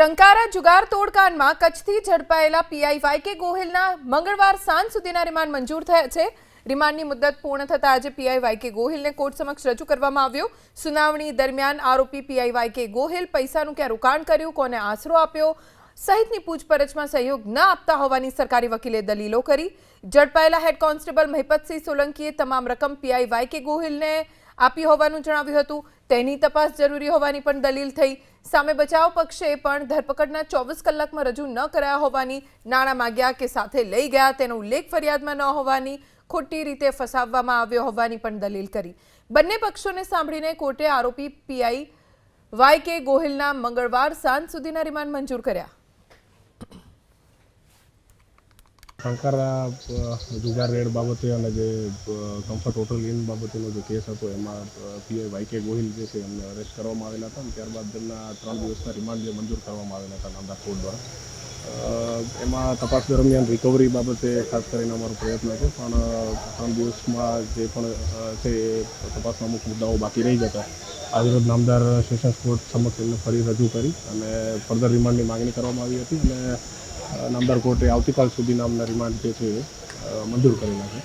ટંકારા જુગાર તોડકાંડમાં કચ્છથી ઝડપાયેલા પીઆઈ વાયકે ગોહિલના મંગળવાર સાંજ સુધીના રિમાન્ડ મંજૂર થયા છે। રિમાન્ડની મુદ્દત પૂર્ણ થતાં આજે પીઆઈ વાયકે ગોહિલને કોર્ટ સમક્ષ રજૂ કરવામાં આવ્યો। સુનાવણી દરમિયાન આરોપી પીઆઈ વાયકે ગોહિલ પૈસાનું ક્યાં રોકાણ કર્યું, કોને આશરો આપ્યો સહિતની પૂછપરછમાં સહયોગ ન આપતા હોવાની સરકારી વકીલે દલીલો કરી। ઝડપાયેલા હેડ કોન્સ્ટેબલ મહિપતસિંહ સોલંકીએ તમામ રકમ પીઆઈ વાયકે ગોહિલને આપી હોવાનું જણાવ્યું હતું। તેની તપાસ જરૂરી હોવાની પણ દલીલ થઈ। સામે બચાવ પક્ષે પણ ધરપકડના 24 કલાકમાં રજૂ ન કરાયા હોવાની, નાણાં માંગ્યા કે સાથે લઈ ગયા તેનો ઉલ્લેખ ફરિયાદમાં ન હોવાની, ખોટી રીતે ફસાવવામાં આવ્યો હોવાની પણ દલીલ કરી। બંને પક્ષોને સાંભળીને કોર્ટે આરોપી પીઆઈ વાયકે ગોહિલના મંગળવાર સાંજ સુધીના રિમાન્ડ મંજૂર કર્યા। ટંકારા જુગાર રેડ બાબતે અને જે કમ્ફર્ટ હોટલ ઇન બાબતેનો જે કેસ હતો એમાં પીઆઈ વાયકે ગોહિલ જે છે એમને અરેસ્ટ કરવામાં આવેલા હતા અને ત્યારબાદ તેમના 3 દિવસના રિમાન્ડ જે મંજૂર કરવામાં આવેલા હતા નામદાર કોર્ટ દ્વારા। એમાં તપાસ દરમિયાન રિકવરી બાબતે ખાસ કરીને અમારો પ્રયત્ન હતો, પણ 3 દિવસમાં જે પણ છે એ તપાસના અમુક મુદ્દાઓ બાકી રહી જતા આજરોજ નામદાર સેશન્સ કોર્ટ સમક્ષ એમને ફરી રજૂ કરી અને ફર્ધર રિમાન્ડની માગણી કરવામાં આવી હતી અને નામદાર કોર્ટે આવતીકાલ સુધીના અમને રિમાન્ડ જે છે એ મંજૂર કરેલા છે।